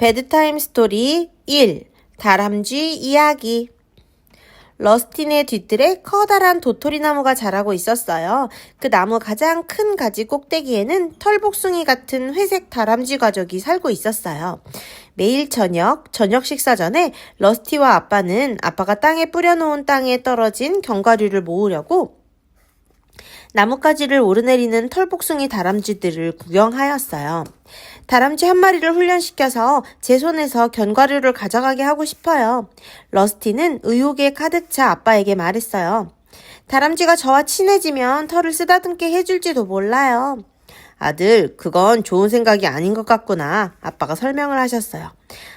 베드타임 스토리 1. 다람쥐 이야기. 러스틴의 뒤뜰에 커다란 도토리 나무가 자라고 있었어요. 그 나무 가장 큰 가지 꼭대기에는 털복숭이 같은 회색 다람쥐 가족이 살고 있었어요. 매일 저녁 식사 전에 러스티와 아빠는 아빠가 땅에 뿌려놓은 땅에 떨어진 견과류를 모으려고 나뭇가지를 오르내리는 털복숭이 다람쥐들을 구경하였어요. 다람쥐 한 마리를 훈련시켜서 제 손에서 견과류를 가져가게 하고 싶어요. 러스티는 의욕에 가득 차 아빠에게 말했어요. 다람쥐가 저와 친해지면 털을 쓰다듬게 해줄지도 몰라요. 아들, 그건 좋은 생각이 아닌 것 같구나. 아빠가 설명을 하셨어요.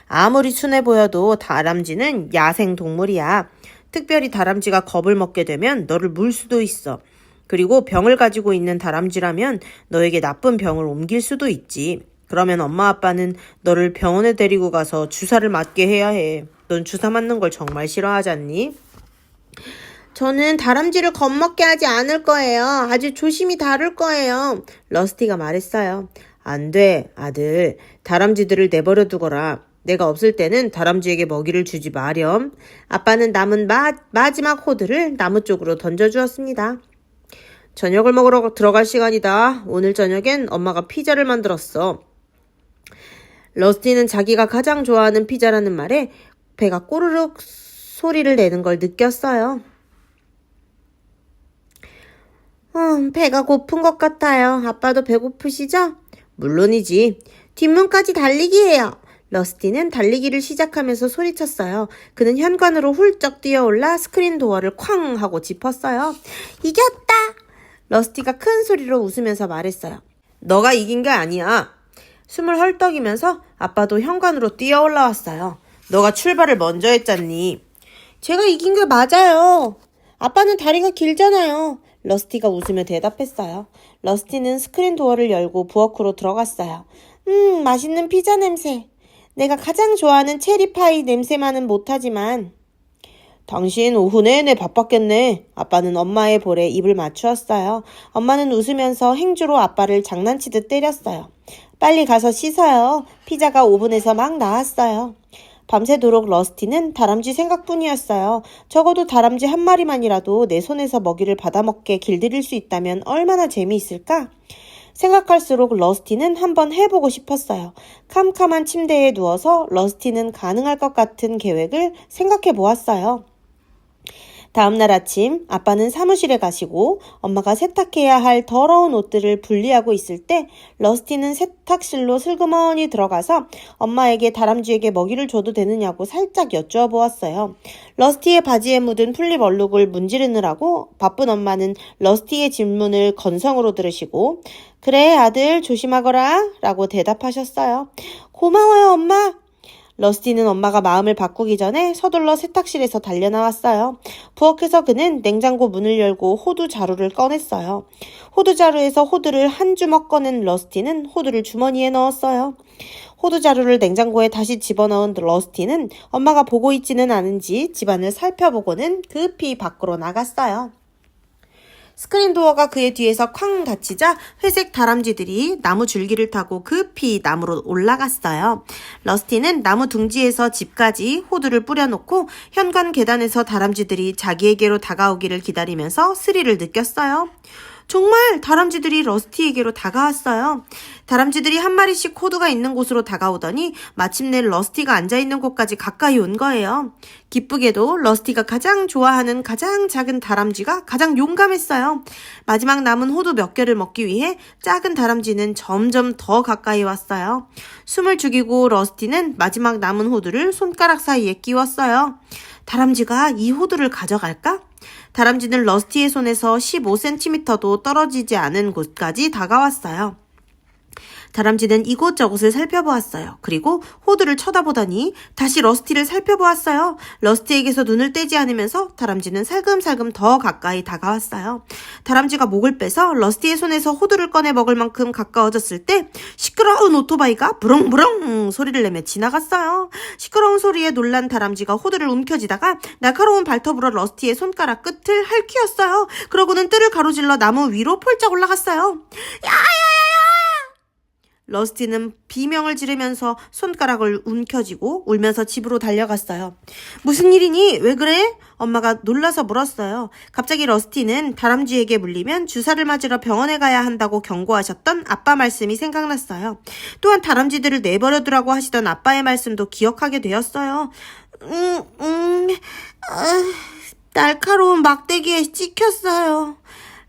아무리 순해 보여도 다람쥐는 야생 동물이야. 특별히 다람쥐가 겁을 먹게 되면 너를 물 수도 있어. 그리고 병을 가지고 있는 다람쥐라면 너에게 나쁜 병을 옮길 수도 있지. 그러면 엄마 아빠는 너를 병원에 데리고 가서 주사를 맞게 해야 해. 넌 주사 맞는 걸 정말 싫어하지 않니? 저는 다람쥐를 겁먹게 하지 않을 거예요. 아주 조심히 다룰 거예요. 러스티가 말했어요. 안 돼, 아들. 다람쥐들을 내버려 두거라. 내가 없을 때는 다람쥐에게 먹이를 주지 마렴. 아빠는 남은 마지막 호두를 나무 쪽으로 던져주었습니다. 저녁을 먹으러 들어갈 시간이다. 오늘 저녁엔 엄마가 피자를 만들었어. 러스티는 자기가 가장 좋아하는 피자라는 말에 배가 꼬르륵 소리를 내는 걸 느꼈어요. 배가 고픈 것 같아요. 아빠도 배고프시죠? 물론이지. 뒷문까지 달리기예요. 러스티는 달리기를 시작하면서 소리쳤어요. 그는 현관으로 훌쩍 뛰어올라 스크린 도어를 쾅 하고 짚었어요. 이겼다! 러스티가 큰 소리로 웃으면서 말했어요. 너가 이긴 게 아니야. 숨을 헐떡이면서 아빠도 현관으로 뛰어 올라왔어요. 너가 출발을 먼저 했잖니. 제가 이긴 게 맞아요. 아빠는 다리가 길잖아요. 러스티가 웃으며 대답했어요. 러스티는 스크린 도어를 열고 부엌으로 들어갔어요. 맛있는 피자 냄새. 내가 가장 좋아하는 체리파이 냄새만은 못하지만. 당신 오후 내내 바빴겠네. 아빠는 엄마의 볼에 입을 맞추었어요. 엄마는 웃으면서 행주로 아빠를 장난치듯 때렸어요. 빨리 가서 씻어요. 피자가 오븐에서 막 나왔어요. 밤새도록 러스티는 다람쥐 생각뿐이었어요. 적어도 다람쥐 한 마리만이라도 내 손에서 먹이를 받아먹게 길들일 수 있다면 얼마나 재미있을까? 생각할수록 러스티는 한번 해보고 싶었어요. 캄캄한 침대에 누워서 러스티는 가능할 것 같은 계획을 생각해 보았어요. 다음날 아침 아빠는 사무실에 가시고 엄마가 세탁해야 할 더러운 옷들을 분리하고 있을 때 러스티는 세탁실로 슬그머니 들어가서 엄마에게 다람쥐에게 먹이를 줘도 되느냐고 살짝 여쭈어보았어요. 러스티의 바지에 묻은 풀립 얼룩을 문지르느라고 바쁜 엄마는 러스티의 질문을 건성으로 들으시고 그래 아들 조심하거라 라고 대답하셨어요. 고마워요 엄마. 러스티는 엄마가 마음을 바꾸기 전에 서둘러 세탁실에서 달려나왔어요. 부엌에서 그는 냉장고 문을 열고 호두 자루를 꺼냈어요. 호두 자루에서 호두를 한 주먹 꺼낸 러스티는 호두를 주머니에 넣었어요. 호두 자루를 냉장고에 다시 집어넣은 러스티는 엄마가 보고 있지는 않은지 집안을 살펴보고는 급히 밖으로 나갔어요. 스크린 도어가 그의 뒤에서 쾅 닫히자 회색 다람쥐들이 나무 줄기를 타고 급히 나무로 올라갔어요. 러스티는 나무 둥지에서 집까지 호두를 뿌려놓고 현관 계단에서 다람쥐들이 자기에게로 다가오기를 기다리면서 스릴을 느꼈어요. 정말 다람쥐들이 러스티에게로 다가왔어요. 다람쥐들이 한 마리씩 호두가 있는 곳으로 다가오더니 마침내 러스티가 앉아있는 곳까지 가까이 온 거예요. 기쁘게도 러스티가 가장 좋아하는 가장 작은 다람쥐가 가장 용감했어요. 마지막 남은 호두 몇 개를 먹기 위해 작은 다람쥐는 점점 더 가까이 왔어요. 숨을 죽이고 러스티는 마지막 남은 호두를 손가락 사이에 끼웠어요. 다람쥐가 이 호두를 가져갈까? 다람쥐는 러스티의 손에서 15cm도 떨어지지 않은 곳까지 다가왔어요. 다람쥐는 이곳저곳을 살펴보았어요. 그리고 호두를 쳐다보더니 다시 러스티를 살펴보았어요. 러스티에게서 눈을 떼지 않으면서 다람쥐는 살금살금 더 가까이 다가왔어요. 다람쥐가 목을 빼서 러스티의 손에서 호두를 꺼내 먹을 만큼 가까워졌을 때 시끄러운 오토바이가 부릉부릉 소리를 내며 지나갔어요. 시끄러운 소리에 놀란 다람쥐가 호두를 움켜쥐다가 날카로운 발톱으로 러스티의 손가락 끝을 핥히었어요. 그러고는 뜰을 가로질러 나무 위로 폴짝 올라갔어요. 야야야야! 러스티는 비명을 지르면서 손가락을 움켜쥐고 울면서 집으로 달려갔어요. 무슨 일이니? 왜 그래? 엄마가 놀라서 물었어요. 갑자기 러스티는 다람쥐에게 물리면 주사를 맞으러 병원에 가야 한다고 경고하셨던 아빠 말씀이 생각났어요. 또한 다람쥐들을 내버려두라고 하시던 아빠의 말씀도 기억하게 되었어요. 날카로운 막대기에 찍혔어요.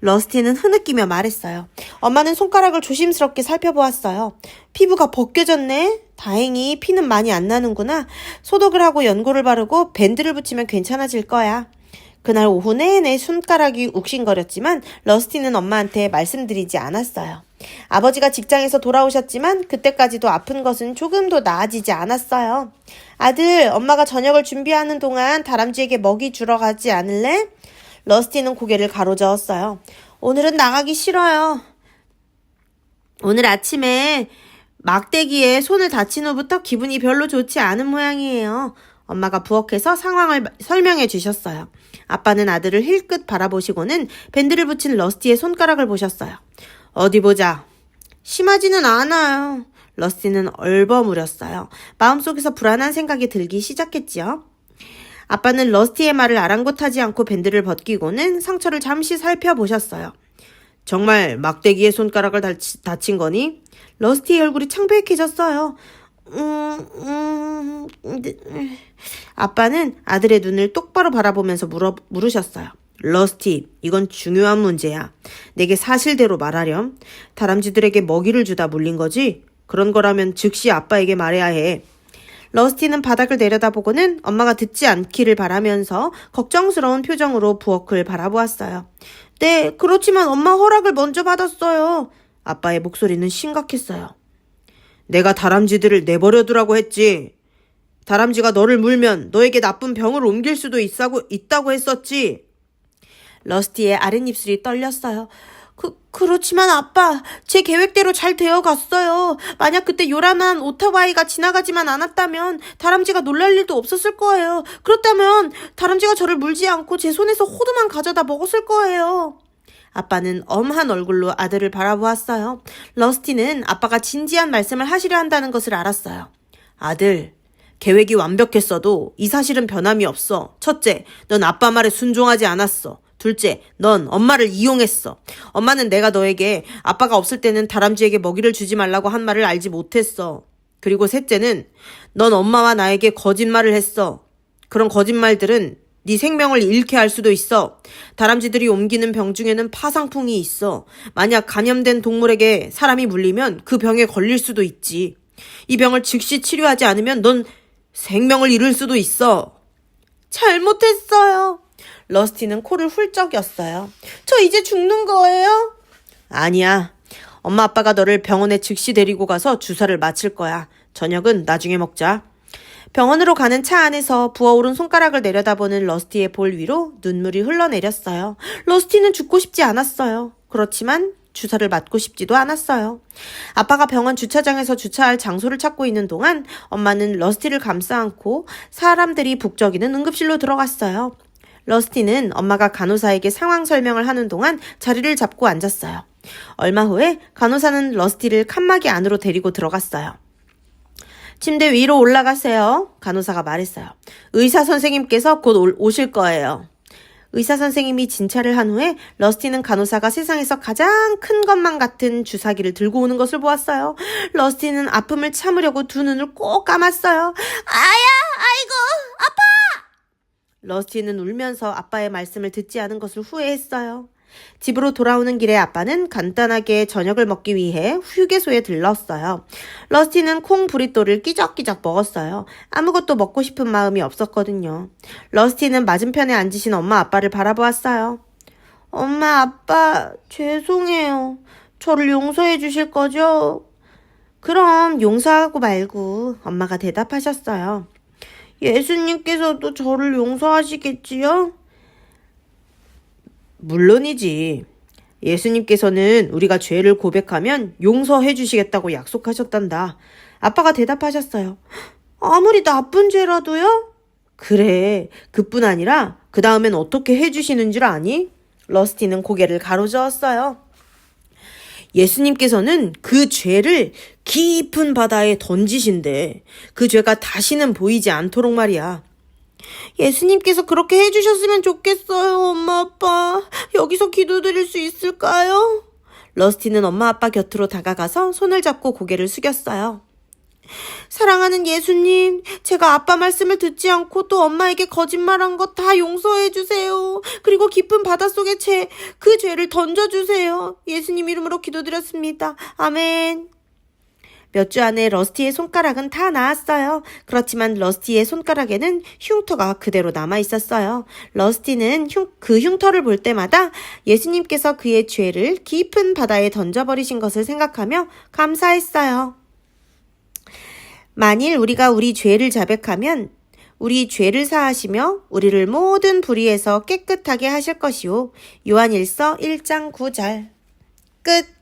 러스티는 흐느끼며 말했어요. 엄마는 손가락을 조심스럽게 살펴보았어요. 피부가 벗겨졌네? 다행히 피는 많이 안 나는구나. 소독을 하고 연고를 바르고 밴드를 붙이면 괜찮아질 거야. 그날 오후 내내 손가락이 욱신거렸지만 러스티는 엄마한테 말씀드리지 않았어요. 아버지가 직장에서 돌아오셨지만 그때까지도 아픈 것은 조금도 나아지지 않았어요. 아들, 엄마가 저녁을 준비하는 동안 다람쥐에게 먹이 주러 가지 않을래? 러스티는 고개를 가로저었어요. 오늘은 나가기 싫어요. 오늘 아침에 막대기에 손을 다친 후부터 기분이 별로 좋지 않은 모양이에요. 엄마가 부엌에서 상황을 설명해 주셨어요. 아빠는 아들을 힐끗 바라보시고는 밴드를 붙인 러스티의 손가락을 보셨어요. 어디 보자. 심하지는 않아요. 러스티는 얼버무렸어요. 마음속에서 불안한 생각이 들기 시작했지요. 아빠는 러스티의 말을 아랑곳하지 않고 밴드를 벗기고는 상처를 잠시 살펴보셨어요. 정말 막대기에 손가락을 다친 거니? 러스티의 얼굴이 창백해졌어요. 아빠는 아들의 눈을 똑바로 바라보면서 물으셨어요. 러스티, 이건 중요한 문제야. 내게 사실대로 말하렴. 다람쥐들에게 먹이를 주다 물린 거지? 그런 거라면 즉시 아빠에게 말해야 해. 러스티는 바닥을 내려다보고는 엄마가 듣지 않기를 바라면서 걱정스러운 표정으로 부엌을 바라보았어요. 네, 그렇지만 엄마 허락을 먼저 받았어요. 아빠의 목소리는 심각했어요. 내가 다람쥐들을 내버려두라고 했지. 다람쥐가 너를 물면 너에게 나쁜 병을 옮길 수도 있다고 했었지. 러스티의 아랫입술이 떨렸어요. 그렇지만 아빠, 제 계획대로 잘 되어갔어요. 만약 그때 요란한 오토바이가 지나가지만 않았다면 다람쥐가 놀랄 일도 없었을 거예요. 그렇다면 다람쥐가 저를 물지 않고 제 손에서 호두만 가져다 먹었을 거예요. 아빠는 엄한 얼굴로 아들을 바라보았어요. 러스티는 아빠가 진지한 말씀을 하시려 한다는 것을 알았어요. 아들, 계획이 완벽했어도 이 사실은 변함이 없어. 첫째, 넌 아빠 말에 순종하지 않았어. 둘째, 넌 엄마를 이용했어. 엄마는 내가 너에게 아빠가 없을 때는 다람쥐에게 먹이를 주지 말라고 한 말을 알지 못했어. 그리고 셋째는 넌 엄마와 나에게 거짓말을 했어. 그런 거짓말들은 네 생명을 잃게 할 수도 있어. 다람쥐들이 옮기는 병 중에는 파상풍이 있어. 만약 감염된 동물에게 사람이 물리면 그 병에 걸릴 수도 있지. 이 병을 즉시 치료하지 않으면 넌 생명을 잃을 수도 있어. 잘못했어요. 러스티는 코를 훌쩍 였어요. 저 이제 죽는 거예요? 아니야. 엄마 아빠가 너를 병원에 즉시 데리고 가서 주사를 맞힐 거야. 저녁은 나중에 먹자. 병원으로 가는 차 안에서 부어오른 손가락을 내려다보는 러스티의 볼 위로 눈물이 흘러내렸어요. 러스티는 죽고 싶지 않았어요. 그렇지만 주사를 맞고 싶지도 않았어요. 아빠가 병원 주차장에서 주차할 장소를 찾고 있는 동안 엄마는 러스티를 감싸 안고 사람들이 북적이는 응급실로 들어갔어요. 러스티는 엄마가 간호사에게 상황 설명을 하는 동안 자리를 잡고 앉았어요. 얼마 후에 간호사는 러스티를 칸막이 안으로 데리고 들어갔어요. 침대 위로 올라가세요. 간호사가 말했어요. 의사 선생님께서 곧 오실 거예요. 의사 선생님이 진찰을 한 후에 러스티는 간호사가 세상에서 가장 큰 것만 같은 주사기를 들고 오는 것을 보았어요. 러스티는 아픔을 참으려고 두 눈을 꼭 감았어요. 아이고, 아파! 러스티는 울면서 아빠의 말씀을 듣지 않은 것을 후회했어요. 집으로 돌아오는 길에 아빠는 간단하게 저녁을 먹기 위해 휴게소에 들렀어요. 러스티는 콩 브리또를 끼적끼적 먹었어요. 아무것도 먹고 싶은 마음이 없었거든요. 러스티는 맞은편에 앉으신 엄마 아빠를 바라보았어요. 엄마 아빠 죄송해요. 저를 용서해 주실 거죠? 그럼 용서하고 말고 엄마가 대답하셨어요. 예수님께서도 저를 용서하시겠지요? 물론이지. 예수님께서는 우리가 죄를 고백하면 용서해 주시겠다고 약속하셨단다. 아빠가 대답하셨어요. 아무리 나쁜 죄라도요? 그래, 그뿐 아니라 그 다음엔 어떻게 해주시는 줄 아니? 러스티는 고개를 가로저었어요. 예수님께서는 그 죄를 깊은 바다에 던지신대. 그 죄가 다시는 보이지 않도록 말이야. 예수님께서 그렇게 해주셨으면 좋겠어요, 엄마, 아빠. 여기서 기도드릴 수 있을까요? 러스티는 엄마, 아빠 곁으로 다가가서 손을 잡고 고개를 숙였어요. 사랑하는 예수님, 제가 아빠 말씀을 듣지 않고 또 엄마에게 거짓말한 거 다 용서해 주세요. 그리고 깊은 바닷속에 그 죄를 던져주세요. 예수님 이름으로 기도드렸습니다. 아멘. 몇 주 안에 러스티의 손가락은 다 나았어요. 그렇지만 러스티의 손가락에는 흉터가 그대로 남아있었어요. 러스티는 그 흉터를 볼 때마다 예수님께서 그의 죄를 깊은 바다에 던져버리신 것을 생각하며 감사했어요. 만일 우리가 우리 죄를 자백하면 우리 죄를 사하시며 우리를 모든 불의에서 깨끗하게 하실 것이요. 요한일서 1장 9절. 끝.